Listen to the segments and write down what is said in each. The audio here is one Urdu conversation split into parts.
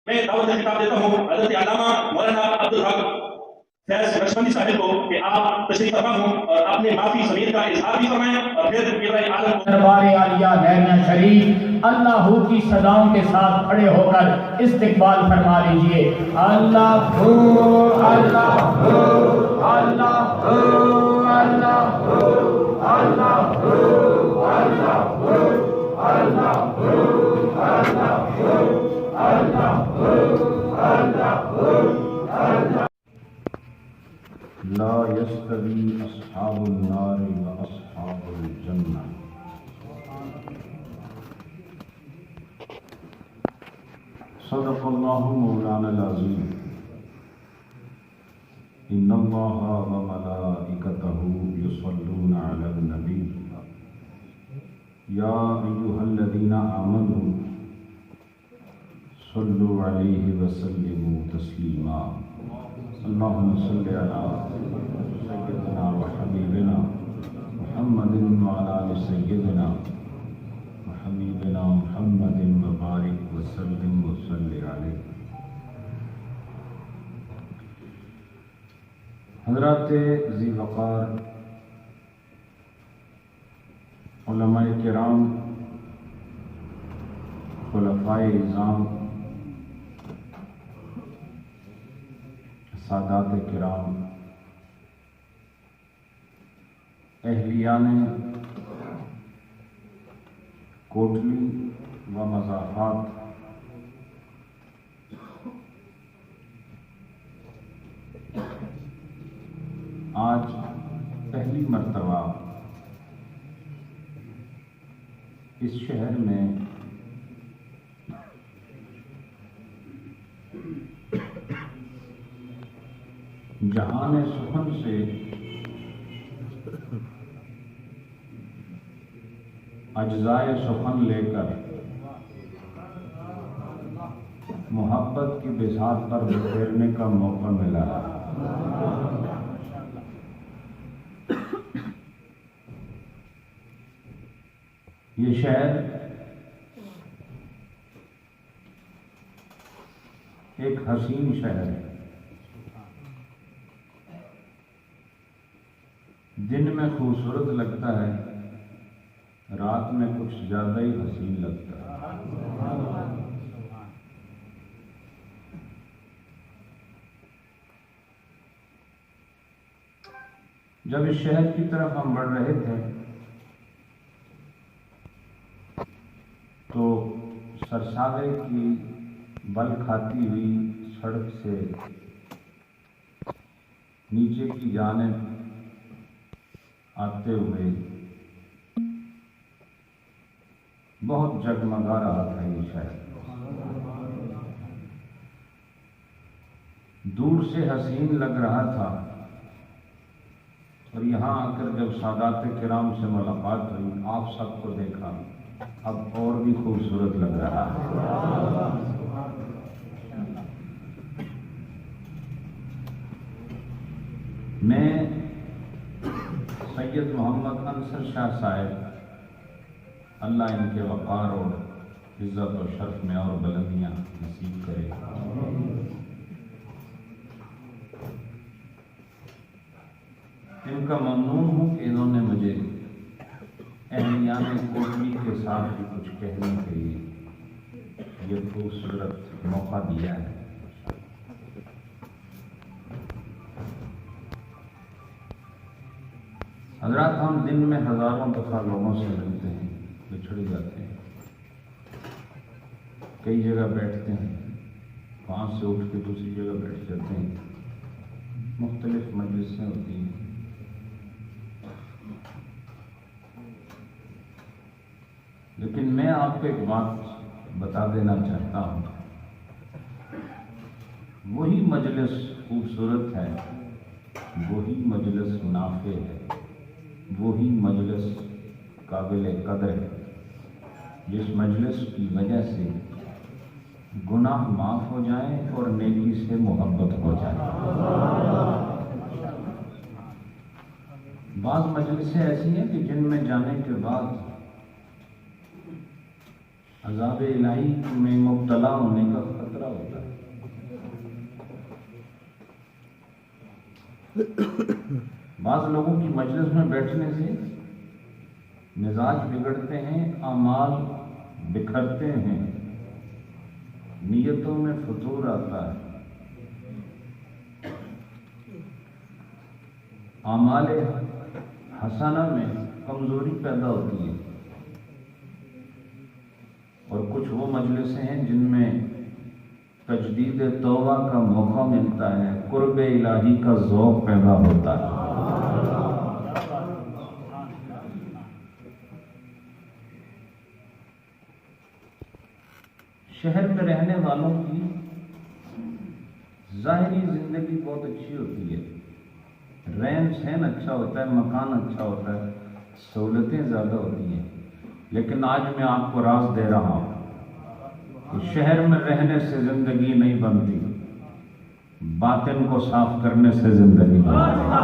میں دعوت خطاب دیتا ہوں حضرت علامہ مولانا عبدالحق فیض نقشبندی صاحب کو کہ آپ تشریف فرما ہوں اور اپنے معافی ضمیر کا اظہار بھی فرمائیں اور پھر عالم دربار عالیہ دیرنا شریف اللہ کی صداؤں کے ساتھ کھڑے ہو کر استقبال فرما لیجئے. اللہ ہو اللہ ہو اللہ ہو اللہ ہو اللہ ہو اللہ ہو اللہ ہو اللہ ہو اللہ ہو اللہ ہو اللہ. لا يستوي أصحاب النار وأصحاب الجنة. صدق الله مولانا العظيم. إن الله وملائكته يصلون على النبي يا أيها الذين آمنوا صلوا عليه وسلموا تسليما. اللهم صل على سيدنا وحبيبنا محمد وعلى آل سيدنا وحبيبنا محمد وبارك وسلم وصل عليه. حضرات ذی وقار علماء کرام خلفائے اعظام سادات کرام اہلیان کوٹلی و مضافات آج پہلی مرتبہ اس شہر میں جہان سخن سے اجزائے سخن لے کر محبت کی بساط پر بکھیرنے کا موقع ملا ہے. یہ شہر ایک حسین شہر ہے. دن میں خوبصورت لگتا ہے, رات میں کچھ زیادہ ہی حسین لگتا ہے. جب اس شہر کی طرف ہم بڑھ رہے تھے تو سرساوے کی بل کھاتی ہوئی سڑک سے نیچے کی جانب آتے ہوئے بہت جگمگا رہا تھا یہ شہر. دور سے حسین لگ رہا تھا اور یہاں آ کر جب سادات کرام سے ملاقات ہوئی, آپ سب کو دیکھا, اب اور بھی خوبصورت لگ رہا ہے. میں سید محمد انصر شاہ صاحب اللہ ان کے وقار اور عزت و شرف میں اور بلندیاں نصیب کرے, ان کا ممنون ہوں کہ انہوں نے مجھے اہلیان کوٹلی کے ساتھ بھی کچھ کہنے کے لیے یہ خوبصورت موقع دیا ہے. حضرات, ہم دن میں ہزاروں دفعہ لوگوں سے ملتے ہیں, بچھڑ جاتے ہیں, کئی جگہ بیٹھتے ہیں, وہاں سے اٹھ کے دوسری جگہ بیٹھ جاتے ہیں, مختلف مجلسیں ہوتی ہیں. لیکن میں آپ کو ایک بات بتا دینا چاہتا ہوں, وہی مجلس خوبصورت ہے, وہی مجلس نافع ہے, وہی مجلس قابل قدر ہے جس مجلس کی وجہ سے گناہ معاف ہو جائیں اور نیکی سے محبت ہو جائے. بعض مجلسیں ایسی ہیں کہ جن میں جانے کے بعد عذاب الہی میں مبتلا ہونے کا خطرہ ہوتا ہے. بعض لوگوں کی مجلس میں بیٹھنے سے مزاج بگڑتے ہیں، اعمال بکھرتے ہیں، نیتوں میں فتور آتا ہے، اعمال حسنہ میں کمزوری پیدا ہوتی ہے۔ اور کچھ وہ مجلسیں ہیں جن میں تجدید توبہ کا موقع ملتا ہے، قرب الہی کا ذوق پیدا ہوتا ہے۔ شہر میں رہنے والوں کی ظاہری زندگی بہت اچھی ہوتی ہے، رہن سہن اچھا ہوتا ہے، مکان اچھا ہوتا ہے، سہولتیں زیادہ ہوتی ہیں، لیکن آج میں آپ کو راز دے رہا ہوں کہ شہر میں رہنے سے زندگی نہیں بنتی، باطن کو صاف کرنے سے زندگی بنتی ہے۔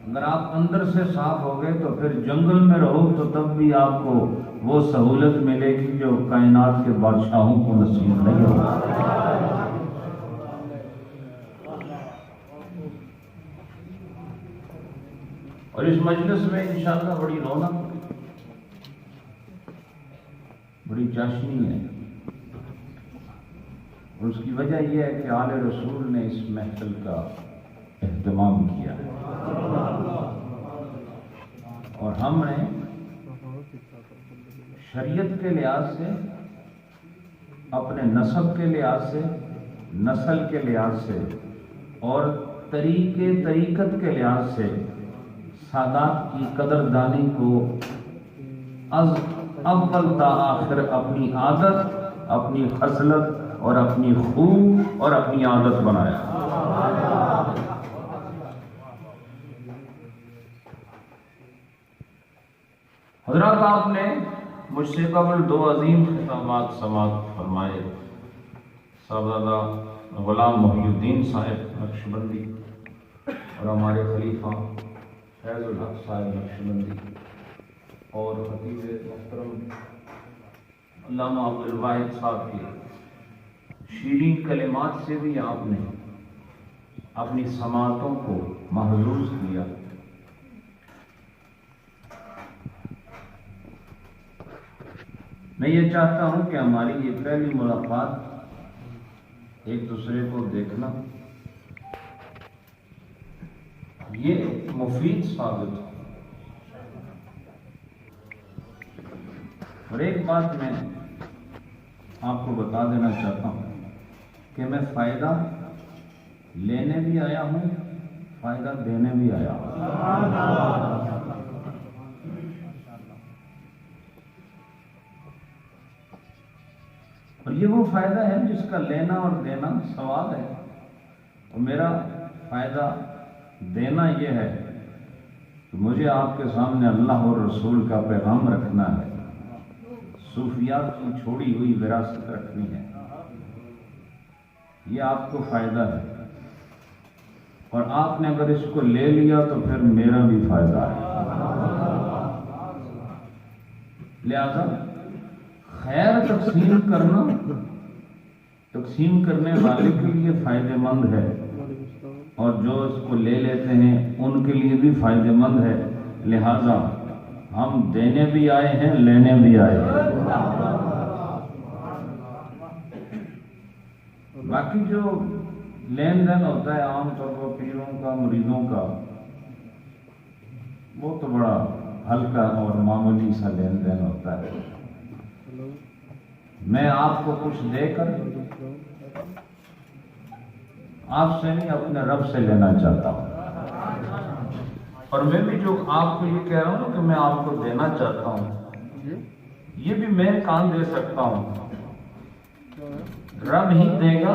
اگر آپ اندر سے صاف ہو گئے تو پھر جنگل میں رہو تو تب بھی آپ کو وہ سہولت ملے گی جو کائنات کے بادشاہوں کو نصیب نہیں ہوگی۔ اور اس مجلس میں انشاءاللہ بڑی رونق، بڑی چاشنی ہے، اور اس کی وجہ یہ ہے کہ آل رسول نے اس محفل کا اہتمام کیا ہے، اور ہم نے شریعت کے لحاظ سے، اپنے نسب کے لحاظ سے، نسل کے لحاظ سے اور طریقت کے لحاظ سے سادات کی قدردانی کو از اول تا آخر اپنی عادت، اپنی خصلت اور اپنی خوب اور اپنی عادت بنایا۔ حضرات، آپ نے مجھ سے قبل دو عظیم خطابات سماعت فرمائے، صاحبزادہ غلام محی الدین صاحب نقشبندی اور ہمارے خلیفہ فیض الحق صاحب نقشبندی، اور خطیب محترم علامہ عبد الواحد صاحب کے شیریں کلمات سے بھی آپ نے اپنی سماعتوں کو محظوظ کیا۔ میں یہ چاہتا ہوں کہ ہماری یہ پہلی ملاقات ایک دوسرے کو دیکھنا یہ مفید ثابت ہو۔ اور ایک بات میں آپ کو بتا دینا چاہتا ہوں کہ میں فائدہ لینے بھی آیا ہوں، فائدہ دینے بھی آیا ہوں۔ اور یہ وہ فائدہ ہے جس کا لینا اور دینا سوال ہے، اور میرا فائدہ دینا یہ ہے کہ مجھے آپ کے سامنے اللہ اور رسول کا پیغام رکھنا ہے، صوفیات کی چھوڑی ہوئی وراثت رکھنی ہے، یہ آپ کو فائدہ ہے، اور آپ نے اگر اس کو لے لیا تو پھر میرا بھی فائدہ ہے۔ لہذا خیر تقسیم کرنا تقسیم کرنے والے کے لیے فائدہ مند ہے، اور جو اس کو لے لیتے ہیں ان کے لیے بھی فائدہ مند ہے۔ لہذا ہم دینے بھی آئے ہیں، لینے بھی آئے ہیں۔ باقی جو لین دین ہوتا ہے عام طور پر پیروں کا، مریدوں کا، وہ تو بڑا ہلکا اور معمولی سا لین دین ہوتا ہے۔ میں آپ کو کچھ دے کر آپ سے نہیں، اپنے رب سے لینا چاہتا ہوں، اور میں بھی جو آپ کو یہ کہہ رہا ہوں کہ میں آپ کو دینا چاہتا ہوں، یہ بھی میں کہاں دے سکتا ہوں، رب ہی دے گا،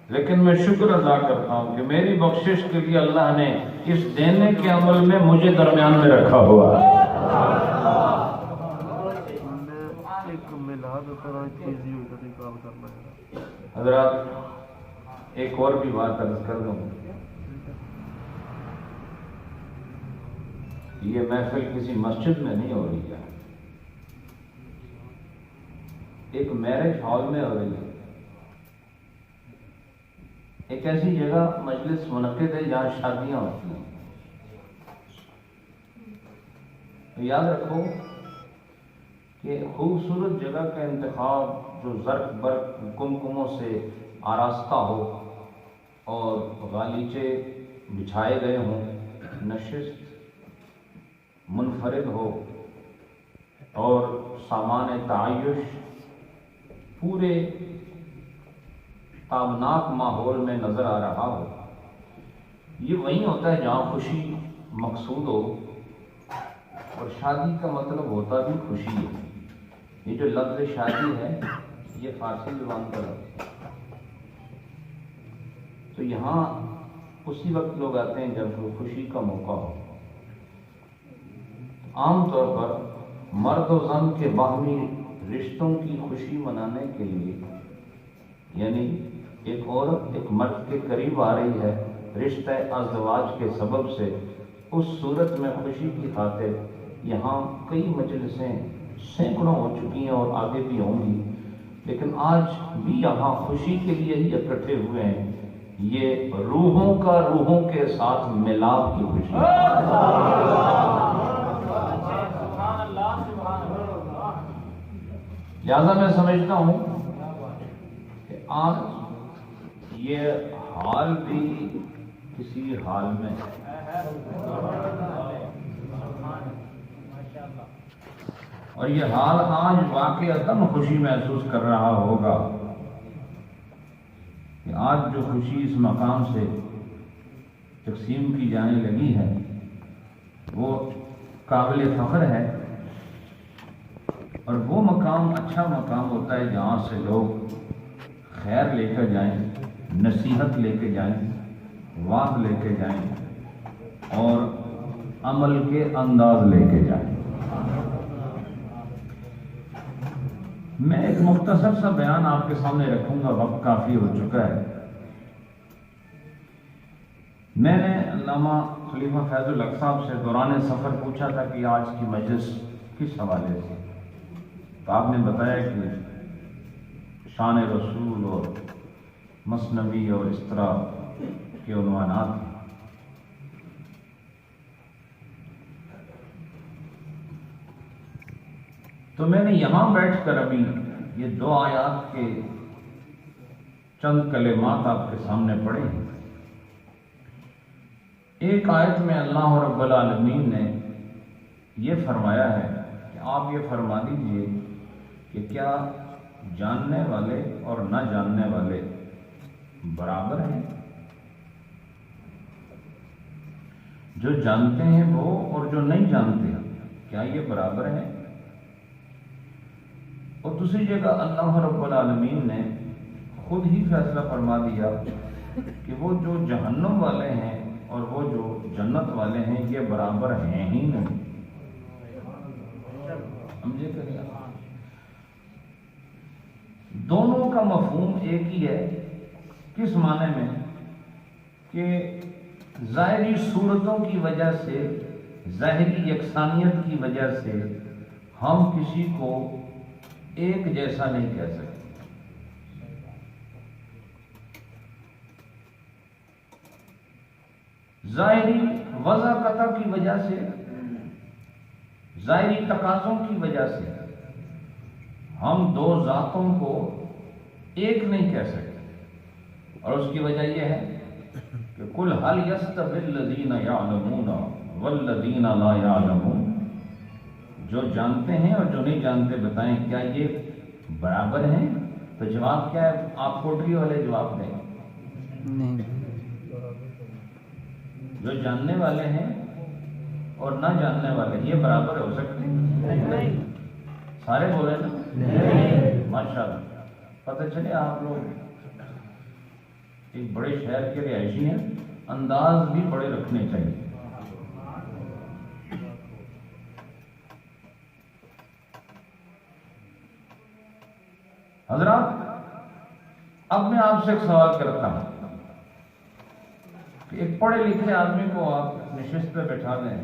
لیکن میں شکر ادا کرتا ہوں کہ میری بخشش کے لیے اللہ نے اس دینے کے عمل میں مجھے درمیان میں رکھا ہوا ہے۔ حضرات، ایک اور بھی بات عرض کر دوں، یہ محفل کسی مسجد میں نہیں ہو رہی ہے، ایک میرج ہال میں ہو رہی ہے، ایک ایسی جگہ مجلس منعقد ہے جہاں شادیاں ہوتی ہیں. تو یاد رکھو کہ خوبصورت جگہ کا انتخاب جو زرق برق کمکموں سے آراستہ ہو اور غالیچے بچھائے گئے ہوں، نشست منفرد ہو اور سامان تعیش پورے تابناک ماحول میں نظر آ رہا ہو، یہ وہیں ہوتا ہے جہاں خوشی مقصود ہو. اور شادی کا مطلب ہوتا بھی خوشی ہے. یہ جو لفظ شادی ہے یہ فارسی زبان کا لفظ ہے. تو یہاں اسی وقت لوگ آتے ہیں جب خوشی کا موقع ہو. عام طور پر مرد و زن کے باہمی رشتوں کی خوشی منانے کے لیے، یعنی ایک عورت ایک مرد کے قریب آ رہی ہے رشتہ ازدواج کے سبب سے، اس صورت میں خوشی کی خاطر یہاں کئی مجلسیں سینکڑوں ہو چکی ہیں اور آگے بھی ہوں گی، لیکن آج بھی یہاں خوشی کے لیے ہی اکٹھے ہوئے ہیں. یہ روحوں کا روحوں کے ساتھ ملاپ کی خوشی ہے. لہذا میں سمجھتا ہوں کہ آج یہ حال بھی کسی حال میں اور یہ حال آج واقعتاً خوشی محسوس کر رہا ہوگا کہ آج جو خوشی اس مقام سے تقسیم کی جانے لگی ہے وہ قابل فخر ہے. اور وہ مقام اچھا مقام ہوتا ہے جہاں سے لوگ خیر لے کر جائیں، نصیحت لے کے جائیں، وعظ لے کے جائیں اور عمل کے انداز لے کے جائیں. میں ایک مختصر سا بیان آپ کے سامنے رکھوں گا، وقت کافی ہو چکا ہے. میں نے علامہ خلیفہ فیض الحق صاحب سے دوران سفر پوچھا تھا کہ آج کی مجلس کس حوالے سے، تو آپ نے بتایا کہ شان رسول اور مثنوی اور اس طرح کے عنوانات ہیں. تو میں نے یہاں بیٹھ کر ابھی یہ 2 آیات کے چند کلمات آپ کے سامنے پڑھے ہیں. ایک آیت میں اللہ رب العالمین نے یہ فرمایا ہے کہ آپ یہ فرما دیجئے کہ کیا جاننے والے اور نہ جاننے والے برابر ہیں؟ جو جانتے ہیں وہ اور جو نہیں جانتے کیا یہ برابر ہیں؟ اور دوسری جگہ اللہ رب العالمین نے خود ہی فیصلہ فرما دیا کہ وہ جو جہنم والے ہیں اور وہ جو جنت والے ہیں یہ برابر ہیں ہی نہیں. سمجھے کہ دونوں کا مفہوم ایک ہی ہے. کس معنی میں کہ ظاہری صورتوں کی وجہ سے، ظاہری یکسانیت کی وجہ سے ہم کسی کو ایک جیسا نہیں کہہ سکتے. ظاہری وضاقتہ کی وجہ سے، ظاہری تقاضوں کی وجہ سے ہم 2 ذاتوں کو ایک نہیں کہہ سکتے. اور اس کی وجہ یہ ہے کہ قل هل يستوي الذين يعلمون والذين لا يعلمون، جو جانتے ہیں اور جو نہیں جانتے بتائیں کیا یہ برابر ہیں؟ تو جواب کیا ہے؟ آپ کوٹری والے جواب دیں. نہیں. جو جاننے والے ہیں اور نہ جاننے والے یہ برابر ہو سکتے ہیں؟ نہیں. سارے بولے نا؟ نہیں. ماشاءاللہ. پتہ چلے آپ لوگ ایک بڑے شہر کے رہائشی ہیں، انداز بھی بڑے رکھنے چاہیے. حضرات اب میں آپ سے ایک سوال کرتا ہوں کہ ایک پڑھے لکھے آدمی کو آپ نشست پہ بٹھا دیں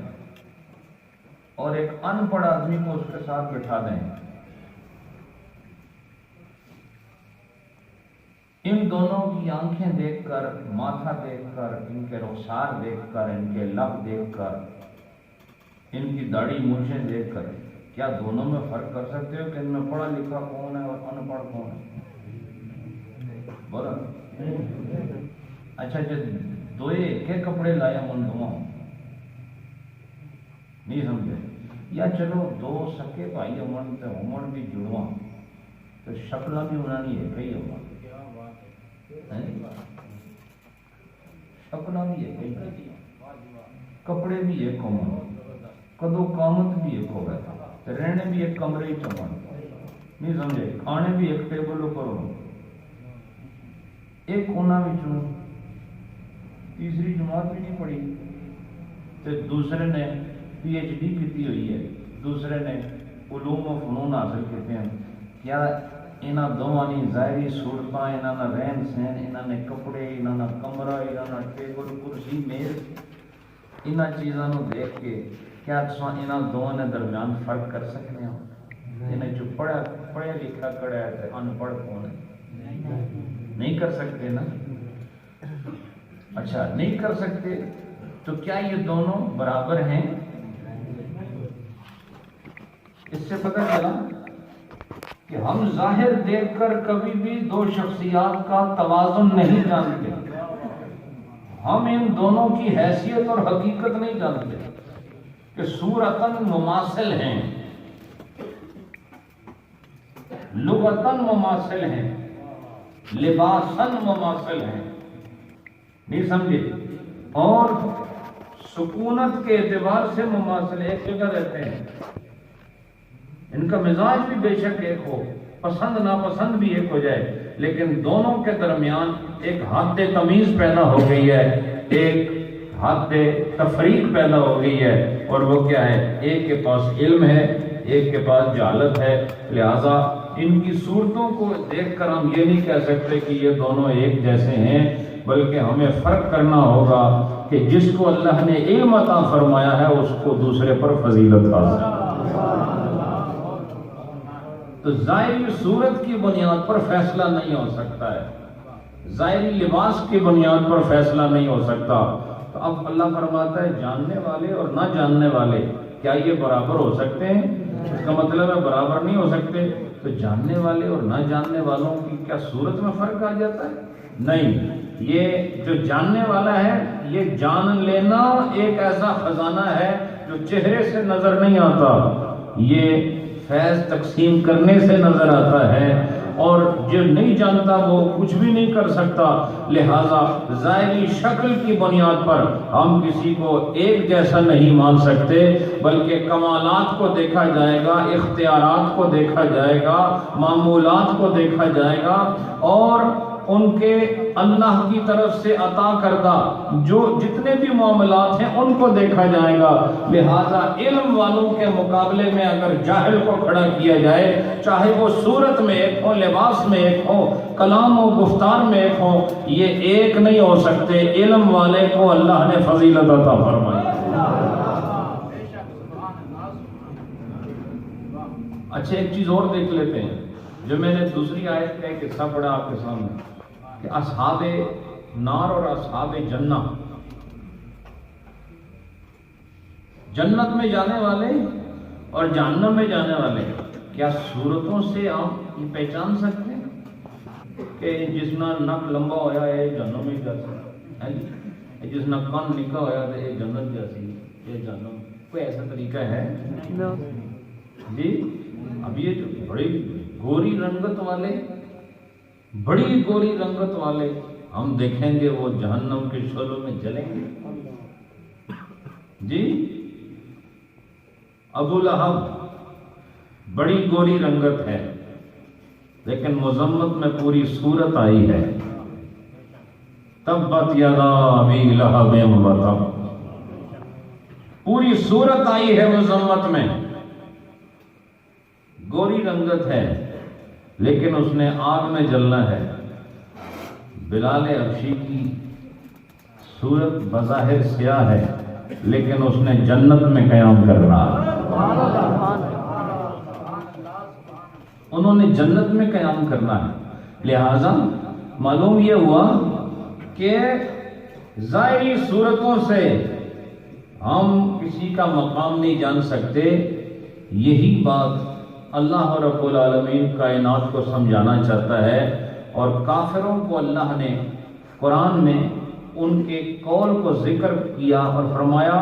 اور ایک ان پڑھ آدمی کو اس کے ساتھ بٹھا دیں، ان دونوں کی آنکھیں دیکھ کر، ماتھا دیکھ کر، ان کے رخسار دیکھ کر، ان کے لب دیکھ کر، ان کی داڑھی مونچھیں دیکھ کر کیا دونوں میں فرق کر سکتے ہو کہ ان میں پڑھا لکھا کون ہے اور ان پڑھ کون ہے؟ بولا اچھا جو دوئے کے کپڑے لائے من دونوں نہیں سمجھے، یا چلو دو سکے بھائی امن تے امن بھی جڑواں تو شکلہ بھی انہوں نے ایک ہی امن، شکلہ بھی ایک ہی، کپڑے بھی ایک امن، کدو قامت بھی ایک ہو گیا، رہنے بھی ایک کمرے ہی چمن نہیں سمجھے، کھانے بھی ایک ٹیبل اوپر ہو، ایک کونا بھی چنو، تیسری جماعت بھی نہیں پڑھی، تو دوسرے نے پی ایچ ڈی کی ہوئی ہے، دوسرے نے علوم و فنون حاصل کیتے ہیں، کیا انہاں دونوں نے ظاہری صورتاں، انہاں نے رہن سہن، انہاں نے کپڑے، انہاں نے کمرہ، انہاں نے ٹیبل کرسی میز، انہاں چیزاں نو دیکھ کے کیا تساں انہاں دونوں نے درمیان فرق کر سکتے ہو؟ انہیں جو پڑھا لکھا کڑا ہے تو ان پڑھ کون ہے؟ نہیں کر سکتے نا۔ اچھا نہیں کر سکتے تو کیا یہ دونوں برابر ہیں؟ اس سے پتہ چلا کہ ہم ظاہر دیکھ کر کبھی بھی دو شخصیات کا توازن نہیں جانتے، ہم ان دونوں کی حیثیت اور حقیقت نہیں جانتے کہ صورتاً مماثل ہیں، لغتاً مماثل ہیں، لباساً مماثل ہیں، نہیں سمجھے، اور سکونت کے اعتبار سے مماثل ایک جگہ رہتے ہیں، ان کا مزاج بھی بے شک ایک ہو، پسند ناپسند بھی ایک ہو جائے، لیکن دونوں کے درمیان ایک حد تمیز پیدا ہو گئی ہے، ایک حد تفریق پیدا ہو گئی ہے، اور وہ کیا ہے؟ ایک کے پاس علم ہے، ایک کے پاس جہالت ہے، لہذا ان کی صورتوں کو دیکھ کر ہم یہ نہیں کہہ سکتے کہ یہ دونوں ایک جیسے ہیں، بلکہ ہمیں فرق کرنا ہوگا کہ جس کو اللہ نے علم عطا فرمایا ہے اس کو دوسرے پر فضیلت حاصل ہے۔ تو ظاہری صورت کی بنیاد پر فیصلہ نہیں ہو سکتا ہے، ظاہری لباس کی بنیاد پر فیصلہ نہیں ہو سکتا۔ تو اب اللہ فرماتا ہے جاننے والے اور نہ جاننے والے کیا یہ برابر ہو سکتے ہیں؟ اس کا مطلب ہے برابر نہیں ہو سکتے، تو جاننے والے اور نہ جاننے والوں کی کیا صورت میں فرق آ جاتا ہے؟ نہیں، یہ جو جاننے والا ہے یہ جان لینا ایک ایسا خزانہ ہے جو چہرے سے نظر نہیں آتا، یہ فیض تقسیم کرنے سے نظر آتا ہے، اور جو نہیں جانتا وہ کچھ بھی نہیں کر سکتا، لہذا ظاہری شکل کی بنیاد پر ہم کسی کو ایک جیسا نہیں مان سکتے، بلکہ کمالات کو دیکھا جائے گا، اختیارات کو دیکھا جائے گا، معمولات کو دیکھا جائے گا، اور ان کے اللہ کی طرف سے عطا کردہ جو جتنے بھی معاملات ہیں ان کو دیکھا جائے گا۔ لہذا علم والوں کے مقابلے میں اگر جاہل کو کھڑا کیا جائے، چاہے وہ صورت میں ایک ہو، لباس میں ایک ہو، کلام و گفتار میں ایک ہو، یہ ایک نہیں ہو سکتے۔ علم والے کو اللہ نے فضیلت عطا فرمائی۔ اچھا ایک چیز اور دیکھ لیتے ہیں، جو میں نے دوسری آیت کا ایک حصہ پڑھا آپ کے سامنے کہ اصحاب نار اور اصحاب جنت، جنت میں جانے والے اور جہنم میں جانے والے کیا صورتوں سے آپ یہ پہچان سکتے ہیں کہ جس نہ نک لمبا ہویا ہے جہنم میں جا سکتا ہے، جس نہ کان نکا ہویا ہے یہ جنت جیسی یہ جہنم، کوئی ایسا طریقہ ہے جی؟ اب یہ جو بڑی گوری رنگت والے، بڑی گوری رنگت والے ہم دیکھیں گے وہ جہنم کے شعلوں میں جلیں گے جی۔ ابو لہب بڑی گوری رنگت ہے لیکن مذمت میں پوری صورت آئی ہے، تبت یدا ابی لہب وتب، پوری صورت آئی ہے مذمت میں، گوری رنگت ہے لیکن اس نے آگ میں جلنا ہے۔ بلال حبشی کی صورت بظاہر سیاہ ہے لیکن اس نے جنت میں قیام کر رہا ہے، انہوں نے جنت میں قیام کرنا ہے، لہذا معلوم یہ ہوا کہ ظاہری صورتوں سے ہم کسی کا مقام نہیں جان سکتے. یہی بات اللہ رب العالمین کائنات کو سمجھانا چاہتا ہے. اور کافروں کو اللہ نے قرآن میں ان کے قول کو ذکر کیا اور فرمایا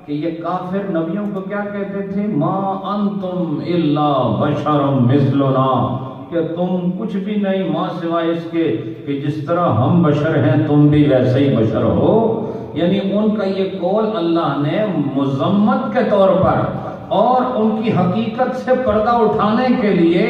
کہ یہ کافر نبیوں کو کیا کہتے تھے؟ ما انتم الا بشر مثلنا، کہ تم کچھ بھی نہیں ماں سوائے اس کے کہ جس طرح ہم بشر ہیں تم بھی ویسے ہی بشر ہو. یعنی ان کا یہ قول اللہ نے مذمت کے طور پر اور ان کی حقیقت سے پردہ اٹھانے کے لیے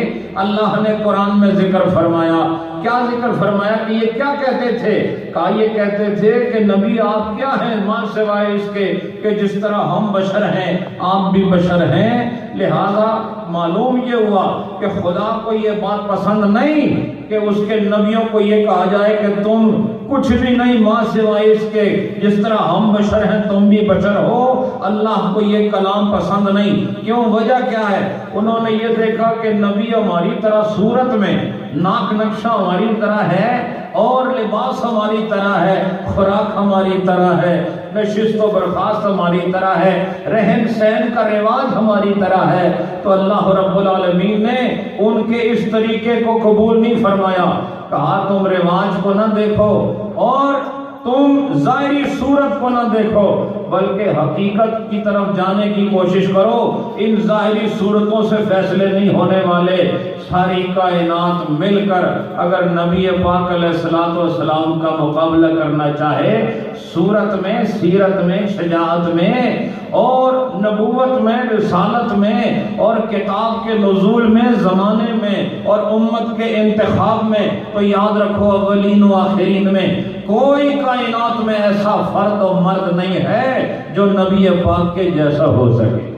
اللہ نے قرآن میں ذکر فرمایا. کیا ذکر فرمایا کہ یہ کیا کہتے تھے؟ کہا یہ کہتے تھے کہ نبی آپ کیا ہیں ماں سوائے اس کے کہ جس طرح ہم بشر ہیں آپ بھی بشر ہیں. لہذا معلوم یہ ہوا کہ خدا کو یہ بات پسند نہیں کہ اس کے نبیوں کو یہ کہا جائے کہ تم کچھ بھی نہیں ماں سوائے اس کے جس طرح ہم بشر ہیں تم بھی بشر ہو. اللہ کو یہ کلام پسند نہیں. کیوں؟ وجہ کیا ہے؟ انہوں نے یہ دیکھا کہ نبی ہماری طرح صورت میں ناک نقشہ ہماری طرح ہے اور لباس ہماری طرح ہے، خوراک ہماری طرح ہے، نشست و برخاست ہماری طرح ہے، رہن سہن کا رواج ہماری طرح ہے. تو اللہ رب العالمین نے ان کے اس طریقے کو قبول نہیں فرمایا. کہا تم رواج کو نہ دیکھو اور تم ظاہری صورت کو نہ دیکھو بلکہ حقیقت کی طرف جانے کی کوشش کرو. ان ظاہری صورتوں سے فیصلے نہیں ہونے والے. ساری کائنات مل کر اگر نبی پاک علیہ الصلوۃ والسلام کا مقابلہ کرنا چاہے صورت میں، سیرت میں، شجاعت میں اور نبوت میں، رسالت میں اور کتاب کے نزول میں، زمانے میں اور امت کے انتخاب میں، تو یاد رکھو اولین و آخرین میں کوئی کائنات میں ایسا فرد و مرد نہیں ہے جو نبی پاک کے جیسا ہو سکے.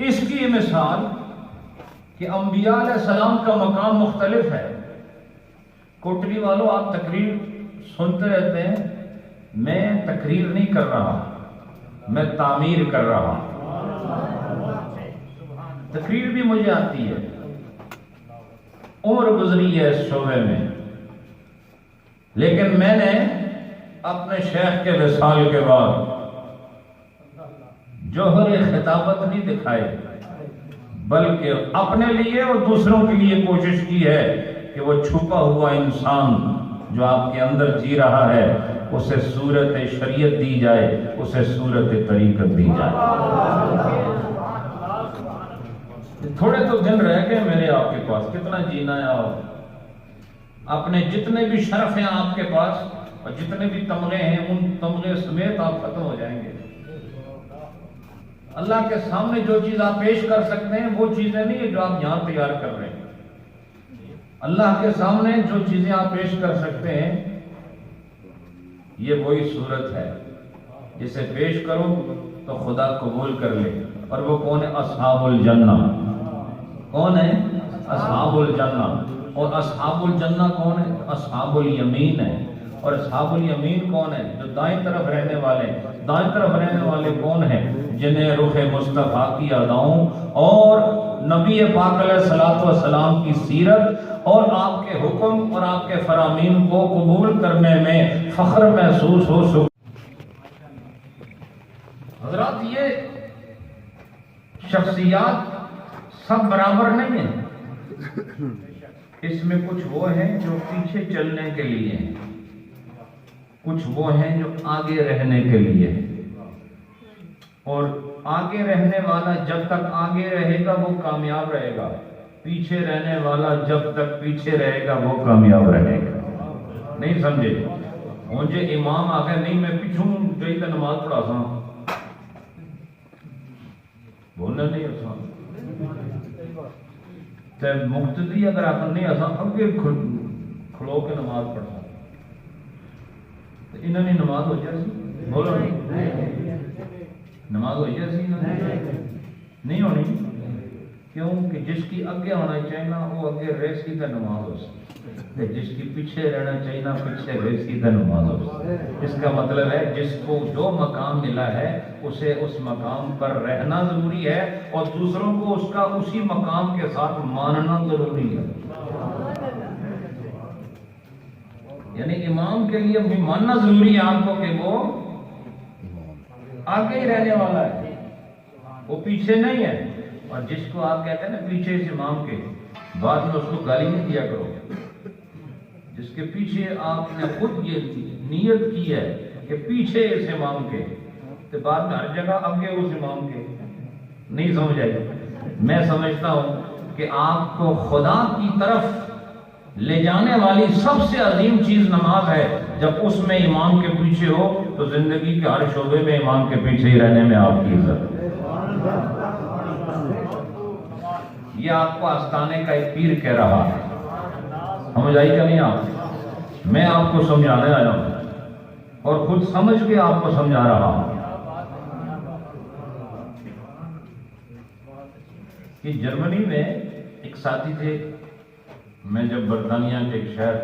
اس کی مثال کہ انبیاء علیہ السلام کا مقام مختلف ہے. کوٹری والوں آپ تقریر سنتے رہتے ہیں. میں تقریر نہیں کر رہا، میں تعمیر کر رہا. تقریر بھی مجھے آتی ہے، عمر گزری ہے اس شعبے میں، لیکن میں نے اپنے شیخ کے وصال کے بعد جوہر خطابت نہیں دکھائی بلکہ اپنے لیے اور دوسروں کے لیے کوشش کی ہے کہ وہ چھپا ہوا انسان جو آپ کے اندر جی رہا ہے اسے صورت شریعت دی جائے، اسے صورت طریقت دی جائے. تھوڑے تو دن رہ گئے میرے آپ کے پاس، کتنا جینا ہے. آپ اپنے جتنے بھی شرف ہیں آپ کے پاس اور جتنے بھی تمغے ہیں ان تمغے سمیت آپ ختم ہو جائیں گے. اللہ کے سامنے جو چیز آپ پیش کر سکتے ہیں وہ چیزیں نہیں جو آپ یہاں تیار کر رہے ہیں. اللہ کے سامنے جو چیزیں آپ پیش کر سکتے ہیں یہ وہی صورت ہے جسے پیش کرو تو خدا قبول کر لے. اور وہ کون ہے؟ اصحاب الجنہ. کون ہے؟ اصحاب الجنہ. اور اصحاب الجنہ کون ہے؟ اصحاب الیمین ہے. اور اصحاب الیمین کون ہے؟ جو دائیں طرف رہنے والے. دائیں طرف رہنے والے کون ہیں؟ جنہیں رخ مصطفیٰ کی اداؤں اور نبی پاک علیہ الصلوۃ والسلام کی سیرت اور آپ کے حکم اور آپ کے فرامین کو قبول کرنے میں فخر محسوس ہو سکے. حضرات یہ شخصیات سب برابر نہیں ہیں. اس میں کچھ وہ ہیں جو پیچھے چلنے کے لیے ہیں، کچھ وہ ہیں جو آگے رہنے کے لیے ہیں. اور آگے رہنے والا جب تک آگے رہے گا وہ کامیاب رہے گا، پیچھے رہنے والا جب تک پیچھے رہے گا وہ کامیاب رہے گا. نہیں سمجھے؟ مجھے امام آگے نہیں میں پیچھوں گئی تو نماز پڑھا سا بولنا نہیں آسان. مقتدی اگر آپ نہیں آسان اگے کھلو کے نماز پڑھا تو انہوں نے نماز ہو جائے سی. بولو نہیں نماز ہو جائے سی نہیں ہونی. کیوں کہ جس کی اگے ہونا چاہیے نا وہ اگے رہ سیدھا نماز ہو سکتی، جس کی پیچھے رہنا چاہیے نا پیچھے رہ سیدھا نماز ہو سکتی۔ اس کا مطلب ہے جس کو جو مقام ملا ہے اسے اس مقام پر رہنا ضروری ہے اور دوسروں کو اس کا اسی مقام کے ساتھ ماننا ضروری ہے۔ یعنی امام کے لیے بھی ماننا ضروری ہے آپ کو کہ وہ آگے ہی رہنے والا ہے، وہ پیچھے نہیں ہے۔ اور جس کو آپ کہتے ہیں نا پیچھے اس امام کے، بعد میں اس کو گالی نہیں دیا کرو۔ جس کے پیچھے آپ نے خود یہ نیت کی ہے کہ پیچھے اس امام کے، تو بعد میں ہر جگہ آگے اس امام کے نہیں سمجھ آئی۔ میں سمجھتا ہوں کہ آپ کو خدا کی طرف لے جانے والی سب سے عظیم چیز نماز ہے۔ جب اس میں امام کے پیچھے ہو تو زندگی کے ہر شعبے میں امام کے پیچھے ہی رہنے میں آپ کی عزت ہے۔ یہ آپ کو آستانے کا ایک پیر کہہ رہا ہے، سمجھ آئی کہ نہیں آپ؟ میں آپ کو سمجھانے آیا ہوں اور خود سمجھ کے آپ کو سمجھا رہا ہوں کہ جرمنی میں ایک ساتھی تھے، میں جب برطانیہ کے ایک شہر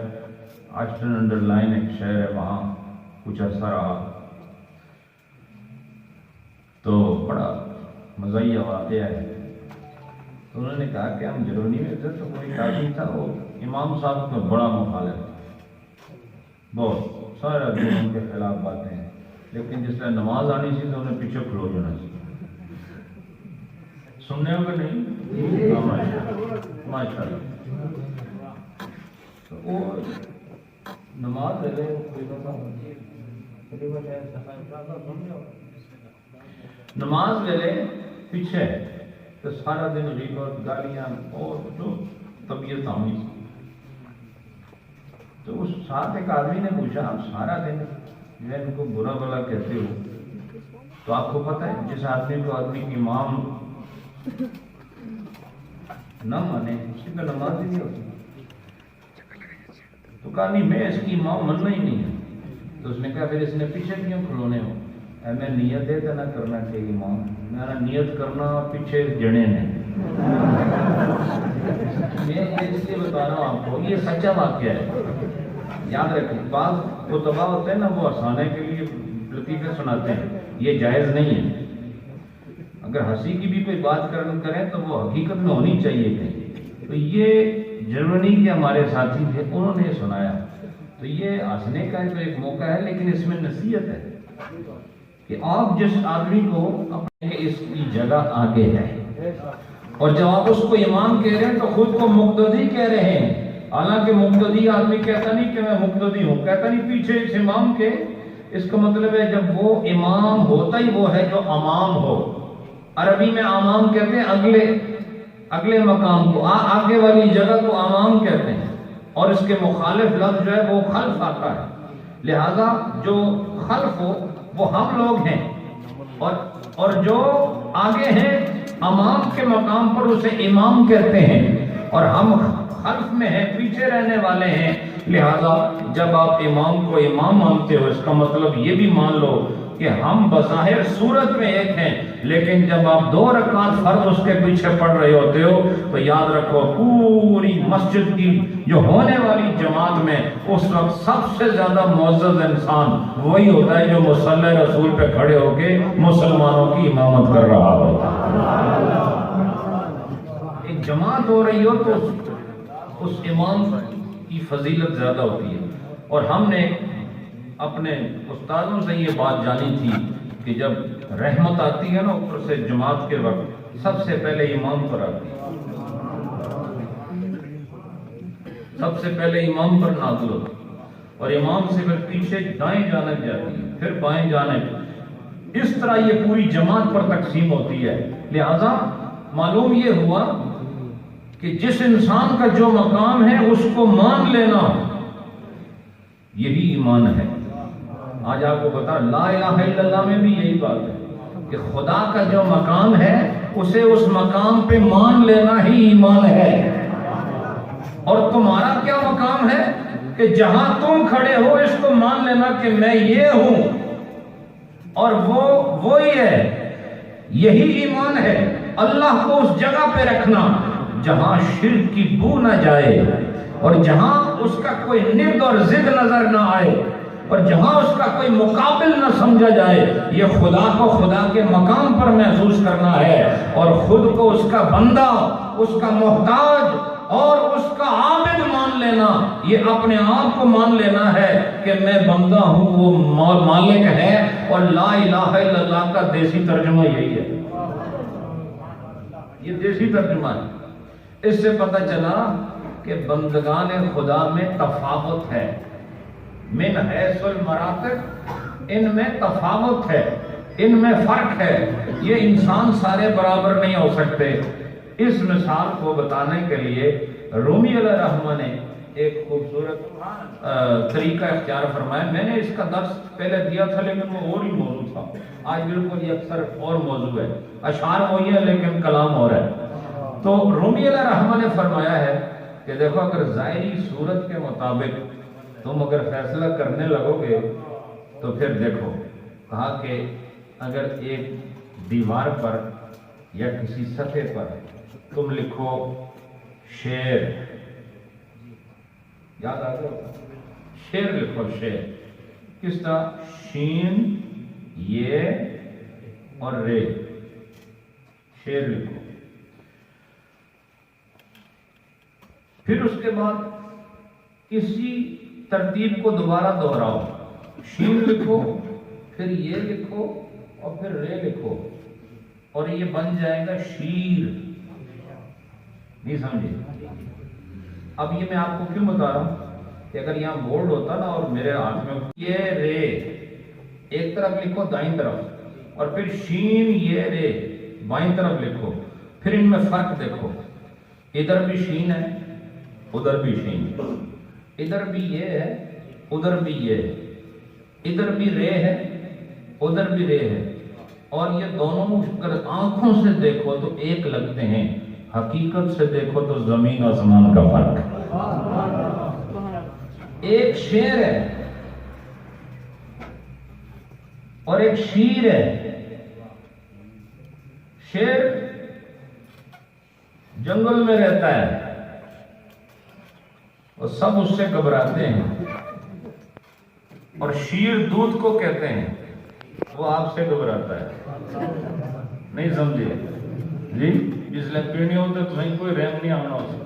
آسٹن انڈر لائن ایک شہر ہے وہاں کچھ عرصہ رہا تو بڑا مزاحیہ واقعہ ہے۔ تو انہوں نے کہا کہ ہم جرمنی میں تھے تو کوئی آدمی تھا، وہ امام صاحب کو بڑا مخالف تھا، بہت سارا دن ان کے خلاف باتیں ہیں، لیکن جس طرح نماز آنی چاہیے تو انہیں پیچھے کھلو جانا چاہیے۔ سننے ہو کہ نہیں؟ ماشاء اللہ۔ تو وہ نماز لے لے پیچھے تو سارا دن غیبت گالیاں اور جو طبیعت آمی تھی۔ تو اس ساتھ ایک آدمی نے پوچھا آپ سارا دن جو ہے ان کو برا بھلا کہتے ہو، تو آپ کو پتہ ہے جس آدمی کو آدمی کی امام نہ مانے اس کی تو نماز ہی نہیں ہوتی۔ تو کہا نہیں میں اس کی امام مننا ہی نہیں ہے۔ تو اس نے کہا پھر اس نے پیچھے کیوں کھلونے ہو؟ میں نیت ہے تو نہ کرنا چاہیے امام، میں نیت کرنا پیچھے جڑے نے۔ میں اس لیے بتا رہا ہوں آپ کو، یہ سچا واقعہ ہے، یاد رکھیں۔ بعض وہ تباہ ہوتے ہیں نا، وہ ہنسانے کے لیے لطیفے سناتے ہیں، یہ جائز نہیں ہے۔ اگر ہنسی کی بھی کوئی بات کریں تو وہ حقیقت میں ہونی چاہیے کہیں۔ تو یہ جرمنی کے ہمارے ساتھی تھے، انہوں نے سنایا، تو یہ ہنسنے کا تو ایک موقع ہے، لیکن اس میں نصیحت ہے کہ آپ جس آدمی کو اپنے اس کی جگہ آگے ہے، اور جب آپ اس کو امام کہہ رہے ہیں تو خود کو مقتدی کہہ رہے ہیں، حالانکہ مقتدی آدمی کہتا نہیں کہ میں مقتدی ہوں، کہتا نہیں پیچھے اس امام کے۔ اس کا مطلب ہے جب وہ امام ہوتا ہی وہ ہے جو امام ہو۔ عربی میں امام کہتے ہیں اگلے مقام کو، آگے والی جگہ کو امام کہتے ہیں، اور اس کے مخالف لفظ جو ہے وہ خلف آتا ہے۔ لہذا جو خلف ہو وہ ہم لوگ ہیں، اور جو آگے ہیں امام کے مقام پر اسے امام کہتے ہیں، اور ہم خلف میں ہیں، پیچھے رہنے والے ہیں۔ لہذا جب آپ امام کو امام مانتے ہو، اس کا مطلب یہ بھی مان لو کہ ہم بظاہر صورت میں ایک ہیں، لیکن جب آپ 2 رکعت فرض اس کے پیچھے پڑھ رہے ہوتے ہو تو یاد رکھو پوری مسجد کی جو ہونے والی جماعت میں اس وقت سب سے زیادہ معزز انسان وہی ہوتا ہے جو مصلی رسول پہ کھڑے ہو کے مسلمانوں کی امامت کر رہا ہوتا ہے۔ ایک جماعت ہو رہی ہو تو اس امام کی فضیلت زیادہ ہوتی ہے۔ اور ہم نے اپنے استادوں سے یہ بات جانی تھی کہ جب رحمت آتی ہے نا اوپر سے جماعت کے وقت، سب سے پہلے امام پر آتی ہے، سب سے پہلے امام پر نازل ہوتی ہے، اور امام سے پھر پیچھے دائیں جانب جاتی ہے، پھر بائیں جانب، اس طرح یہ پوری جماعت پر تقسیم ہوتی ہے۔ لہذا معلوم یہ ہوا کہ جس انسان کا جو مقام ہے اس کو مان لینا، یہی ایمان ہے۔ آج آپ کو بتا لا الہ الا اللہ میں بھی یہی بات ہے کہ خدا کا جو مقام ہے اسے اس مقام پہ مان لینا ہی ایمان ہے۔ اور تمہارا کیا مقام ہے کہ جہاں تم کھڑے ہو اس کو مان لینا کہ میں یہ ہوں اور وہ وہی ہے، یہی ایمان ہے۔ اللہ کو اس جگہ پہ رکھنا جہاں شرک کی بو نہ جائے، اور جہاں اس کا کوئی ند اور ضد نظر نہ آئے، اور جہاں اس کا کوئی مقابل نہ سمجھا جائے. یہ خدا کو خدا کے مقام پر محسوس کرنا ہے، اور خود کو اس کا بندہ، اس کا محتاج اور اس کا عابد مان لینا. یہ اپنے آپ کو مان لینا ہے کہ میں بندہ ہوں، وہ مالک ہے. اور لا الہ الا اللہ کا دیسی ترجمہ یہی ہے، یہ دیسی ترجمہ ہے. اس سے پتہ چلا کہ بندگان خدا میں تفاوت ہے، من حیث المراتب ان میں تفاوت ہے، ان میں فرق ہے. یہ انسان سارے برابر نہیں ہو سکتے. اس مثال کو بتانے کے لیے رومی علیہ الرحمہ نے ایک خوبصورت طریقہ اختیار فرمایا. میں نے اس کا درس پہلے دیا تھا لیکن وہ اور ہی موضوع تھا. آج بالکل یہ اکثر اور موضوع ہے، اشعار وہی ہے لیکن کلام اور ہے. تو رومی علیہ الرحمہ نے فرمایا ہے کہ دیکھو، اگر ظاہری صورت کے مطابق تم اگر فیصلہ کرنے لگو گے تو پھر دیکھو، کہا کہ اگر ایک دیوار پر یا کسی صفحے پر تم لکھو شیر، یاد آ گیا؟ شیر لکھو، شیر کس طرح؟ شین، یہ اور رے، شیر لکھو. پھر اس کے بعد اسی ترتیب کو دوبارہ دہراؤ. شین لکھو، پھر یہ لکھو اور پھر رے لکھو، اور یہ بن جائے گا شیر. نہیں سمجھے؟ اب یہ میں آپ کو کیوں بتا رہا ہوں کہ اگر یہاں بورڈ ہوتا نا اور میرے ہاتھ میں یہ رے ایک طرف لکھو دائیں طرف، اور پھر شین یہ رے بائیں طرف لکھو، پھر ان میں فرق دیکھو. ادھر بھی شین ہے، ادھر بھی شین، ادھر بھی یہ ہے، ادھر بھی یہ ہے، ادھر بھی رے ہے، ادھر بھی رے ہے. اور یہ دونوں اگر آنکھوں سے دیکھو تو ایک لگتے ہیں، حقیقت سے دیکھو تو زمین آسمان کا فرق ہے. ایک شیر ہے اور ایک شیر ہے. شیر جنگل میں رہتا ہے اور سب اس سے گھبراتے ہیں، اور شیر دودھ کو کہتے ہیں، وہ آپ سے گھبراتا ہے. نہیں سمجھے جی؟ جس لئے پینے ہوتے تو نہیں کوئی رحم نہیں آنا ہوتا.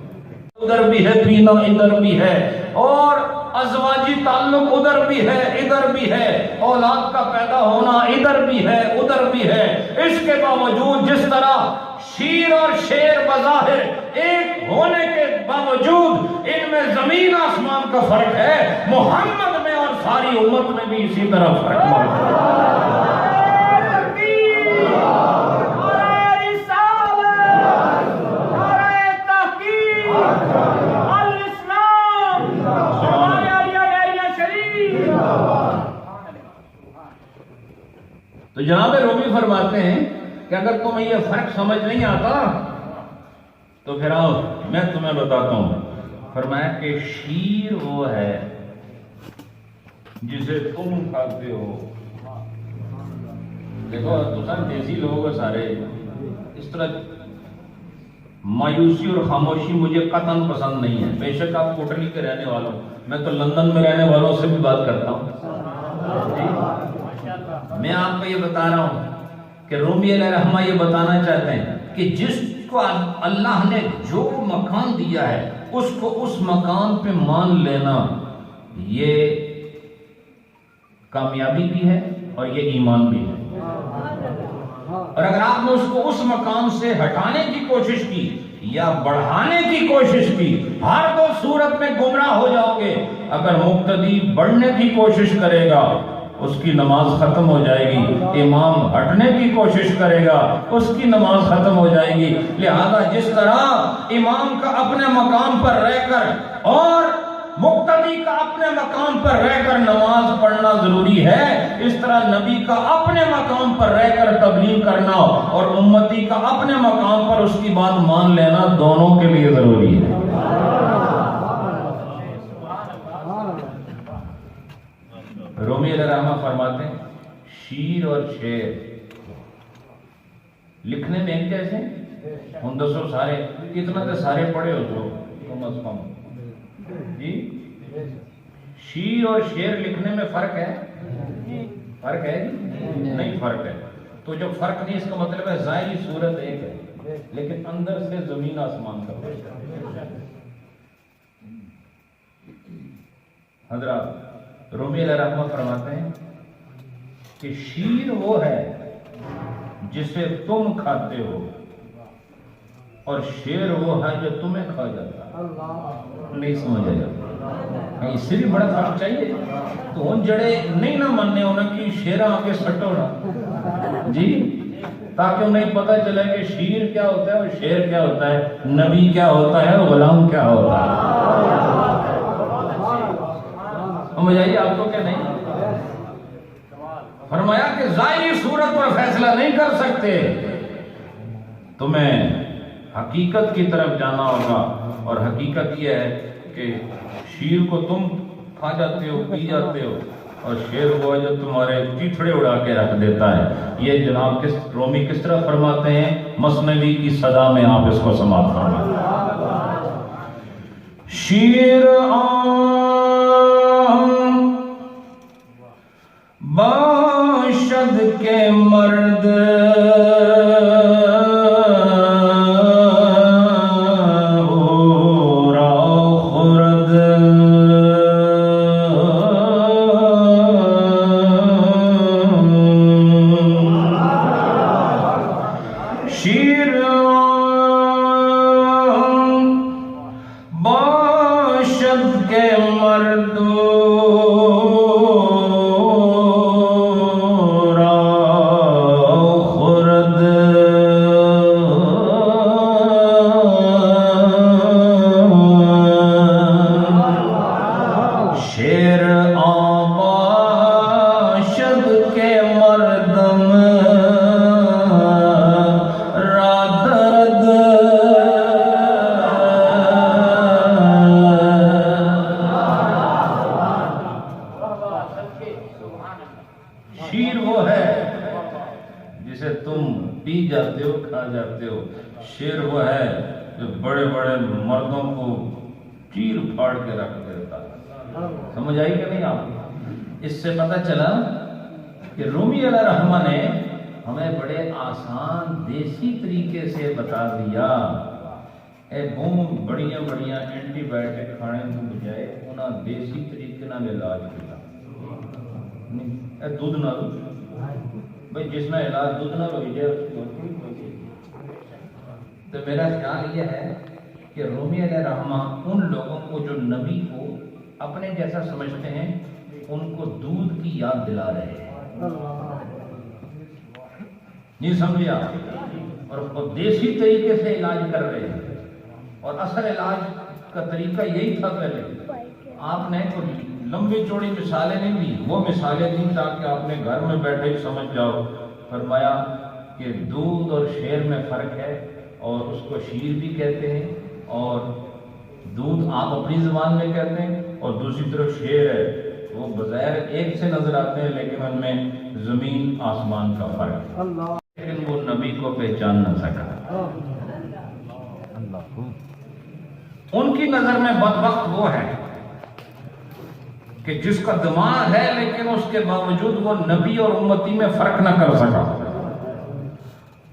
ادھر بھی ہے پینا، ادھر بھی ہے، اور ازواجی تعلق ادھر بھی ہے ادھر بھی ہے، اولاد کا پیدا ہونا ادھر بھی ہے ادھر بھی ہے. اس کے باوجود جس طرح شیر اور شیر بظاہر ایک ہونے کے باوجود ان میں زمین آسمان کا فرق ہے، محمد میں اور ساری امت میں بھی اسی طرح فرق موجود ہے. تو جناب رومی فرماتے ہیں کہ اگر تمہیں یہ فرق سمجھ نہیں آتا تو پھر آؤ میں تمہیں بتاتا ہوں. فرمایا کہ شیر وہ ہے جسے تم کھاتے ہو. دیکھو دوستان، دیسی لوگ سارے اس طرح مایوسی اور خاموشی مجھے قطعاً پسند نہیں ہے. بے شک آپ کوٹلی کے رہنے والوں، میں تو لندن میں رہنے والوں سے بھی بات کرتا ہوں. میں آپ کو یہ بتا رہا ہوں کہ رومی علیہ الرحمہ یہ بتانا چاہتے ہیں کہ جس کو اللہ نے جو مکان دیا ہے اس کو اس مکان پہ مان لینا یہ کامیابی بھی ہے اور یہ ایمان بھی ہے. اور اگر آپ نے اس کو اس مقام سے ہٹانے کی کوشش کی یا بڑھانے کی کوشش کی، ہر دو صورت میں گمراہ ہو جاؤ گے. اگر مقتدی بڑھنے کی کوشش کرے گا اس کی نماز ختم ہو جائے گی، امام ہٹنے کی کوشش کرے گا اس کی نماز ختم ہو جائے گی. لہذا جس طرح امام کا اپنے مقام پر رہ کر اور مقتدی کا اپنے مقام پر رہ کر نماز پڑھنا ضروری ہے، اس طرح نبی کا اپنے مقام پر رہ کر تبلیغ کرنا اور امتی کا اپنے مقام پر اس کی بات مان لینا دونوں کے لیے ضروری ہے. رومی علیہ الرحمہ فرماتے ہیں شیر اور شیر لکھنے میں ایک جیسے ہوں دسو سارے اتنا تو سارے پڑھے ہو تو کم از کم جی شیر اور شیر لکھنے میں فرق ہے؟ فرق ہے نہیں فرق ہے. تو جو فرق نہیں اس کا مطلب ہے ظاہری صورت ایک ہے لیکن اندر سے زمین آسمان کا فرق ہے. حضرات رومی علیہ الرحمہ فرماتے ہیں کہ شیر وہ ہے جسے تم کھاتے ہو اور شیر وہ ہے جو تمہیں کھا جاتا ہے. نہیں سمجھا جاتا اس سے بھی بڑا فرق چاہیے. تو ان جڑے نہیں نہ ماننے ہونا کہ شیرہ آگے سٹو نا جی تاکہ انہیں پتہ چلے کہ شیر کیا ہوتا ہے اور شیر کیا ہوتا ہے, نبی کیا ہوتا ہے اور غلام کیا ہوتا ہے. سمجھ آئیے آپ کو کہ نہیں؟ فرمایا کہ ظاہری صورت پر فیصلہ نہیں کر سکتے, تمہیں حقیقت کی طرف جانا ہوگا. اور حقیقت یہ ہے کہ شیر کو تم کھا جاتے ہو, پی جاتے ہو, اور شیر وہ جو تمہارے چیتھڑے اڑا کے رکھ دیتا ہے. یہ جناب رومی کس طرح فرماتے ہیں, مثنوی کی صدا میں آپ اس کو سماعت فرمائیں. شیر باشد کے مرد شیر وہ ہے جو بڑے بڑے مردوں کو چیر پھاڑ کے رکھ دیتا ہے. سمجھ آئی کہ نہیں آپ؟ اس سے پتہ چلا کہ رومی علیہ الرحمہ نے ہمیں بڑے آسان دیسی طریقے سے بتا دیا. اے بوم بڑیاں بڑیاں اینٹی بائیوٹک کھانے کو بجائے انہاں دیسی طریقے نال علاج کیا. اے دودھ نال بھائی جس میں علاج دودھ نال ہوئی جائے اس کی تو میرا خیال یہ ہے کہ رومی علیہ الرحمہ ان لوگوں کو جو نبی کو اپنے جیسا سمجھتے ہیں ان کو دودھ کی یاد دلا رہے ہیں. نہیں سمجھا؟ اور اس کو دیسی طریقے سے علاج کر رہے ہیں. اور اصل علاج کا طریقہ یہی تھا. پہلے آپ نے کوئی لمبی چوڑی مثالیں نہیں دی, وہ مثالیں دی تاکہ آپ نے گھر میں بیٹھے ہی سمجھ جاؤ. فرمایا کہ دودھ اور شیر میں فرق ہے, اور اس کو شیر بھی کہتے ہیں, اور دودھ آپ اپنی زبان میں کہتے ہیں, اور دوسری طرف شیر ہے وہ بظاہر ایک سے نظر آتے ہیں لیکن ان میں زمین آسمان کا فرق ہے. لیکن وہ نبی کو پہچان نہ سکا. ان کی نظر میں بدبخت وہ ہے کہ جس کا دماغ ہے لیکن اس کے باوجود وہ نبی اور امتی میں فرق نہ کر سکا.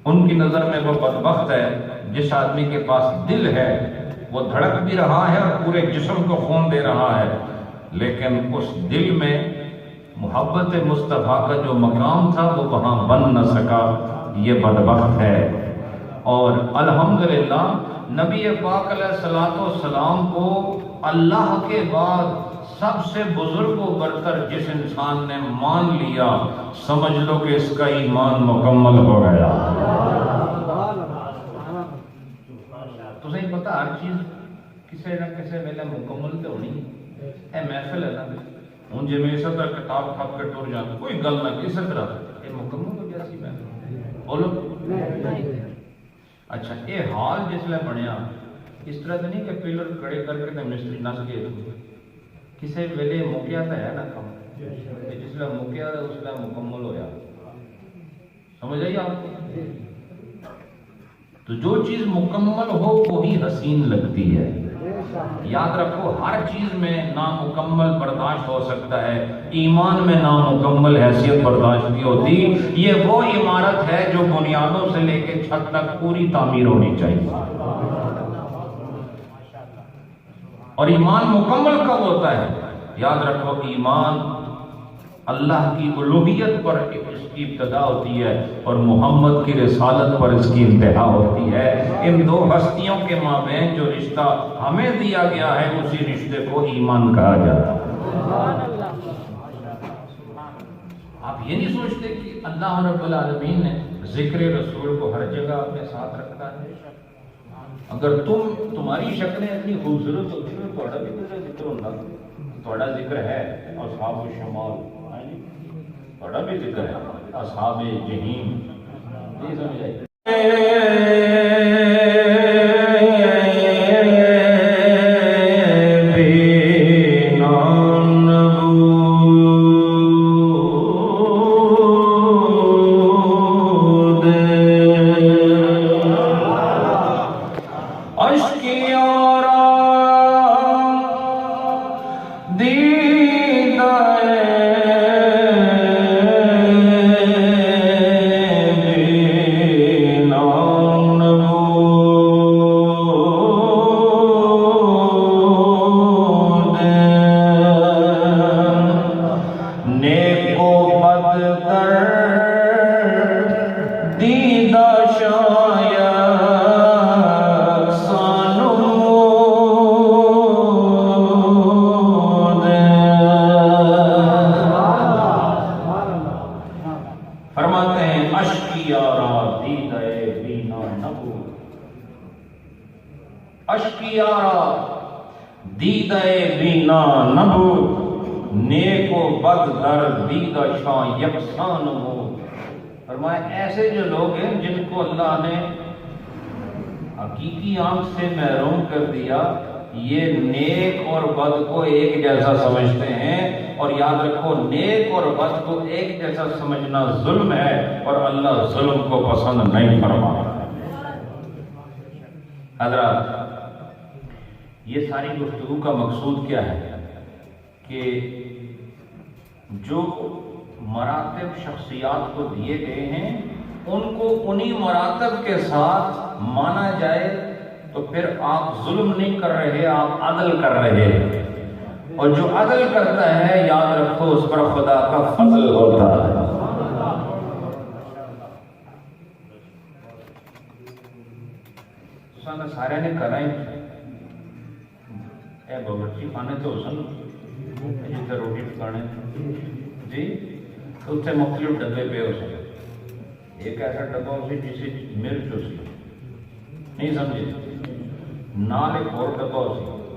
ان کی نظر میں وہ بدبخت ہے جس آدمی کے پاس دل ہے, وہ دھڑک بھی رہا ہے اور پورے جسم کو خون دے رہا ہے, لیکن اس دل میں محبت مصطفیٰ کا جو مقام تھا وہ وہاں بن نہ سکا. یہ بدبخت ہے. اور الحمدللہ نبی پاک علیہ الصلوۃ والسلام کو اللہ کے بعد سب سے بزرگ و برتر جس انسان نے مان لیا, سمجھ لو کہ اس کا ایمان مکمل ہو گیا. تو صحیح پتا ہر چیز کسی نہ کسی ویلے مکمل تو ہونی. اے محفل ہے نا, ہوں جی میں اسی طرح کتاب کھپ کے ٹر جاتا, کوئی گل نہ اسی طرح یہ مکمل ہو جاتی محفل. بولو اچھا یہ حال جس لئے بنیا اس طرح تو نہیں کہ پلر کھڑے کر کے مستری نس گئے. کسی ویلے موقع تو ہے نا کم, جس لئے موقع اس لئے مکمل ہویا. سمجھ آئی آپ کو؟ تو تو جو چیز مکمل ہو وہی حسین لگتی ہے. یاد رکھو ہر چیز میں نامکمل برداشت ہو سکتا ہے، ایمان میں نامکمل حیثیت برداشت نہیں ہوتی. یہ وہ عمارت ہے جو بنیادوں سے لے کے چھت تک پوری تعمیر ہونی چاہیے. اور ایمان مکمل کب ہوتا ہے؟ یاد رکھو ایمان اللہ کی الوہیت پر اس کی ابتدا ہوتی ہے اور محمد کی رسالت پر اس کی انتہا ہوتی ہے. ان دو ہستیوں کے مابین جو رشتہ ہمیں دیا گیا ہے اسی رشتے کو ایمان کہا جاتا ہے. آپ یہ نہیں سوچتے کہ اللہ رب العالمین نے ذکر رسول کو ہر جگہ اپنے ساتھ رکھا ہے؟ اگر تمہاری شکلیں اتنی خوبصورت ہوتی ہیں تو بھی تو ذکر ہونا، تھوڑا ذکر ہے اصحاب الشمال، تھوڑا بھی ذکر ہے اصحاب جہیم. نہیں سمجھ آئی؟ فرمایا ایسے جو لوگ ہیں جن کو اللہ نے حقیقی آنکھ سے محروم کر دیا، یہ نیک اور بد کو ایک جیسا سمجھتے ہیں. اور یاد رکھو نیک اور بد کو ایک جیسا سمجھنا ظلم ہے اور اللہ ظلم کو پسند نہیں فرماتا. حضرات یہ ساری گفتگو کا مقصود کیا ہے کہ جو مراتب شخصیات کو دیے گئے ہیں ان کو انہی مراتب کے ساتھ مانا جائے تو پھر آپ ظلم نہیں کر رہے، آپ عدل کر رہے ہیں. اور جو عدل کرتا ہے یاد رکھو اس پر خدا کا فضل ہوتا ہے. سارے نے کرائیں اے باورچی خانے تو حسن جتنے روٹی پکانے جی اتنے مختلف ڈبے پہ ہو سکے. ایک ایسا ڈبا ہو سی جسے مرچ ہو سی، نہیں سمجھے، نال ایک اور ڈبا ہو سی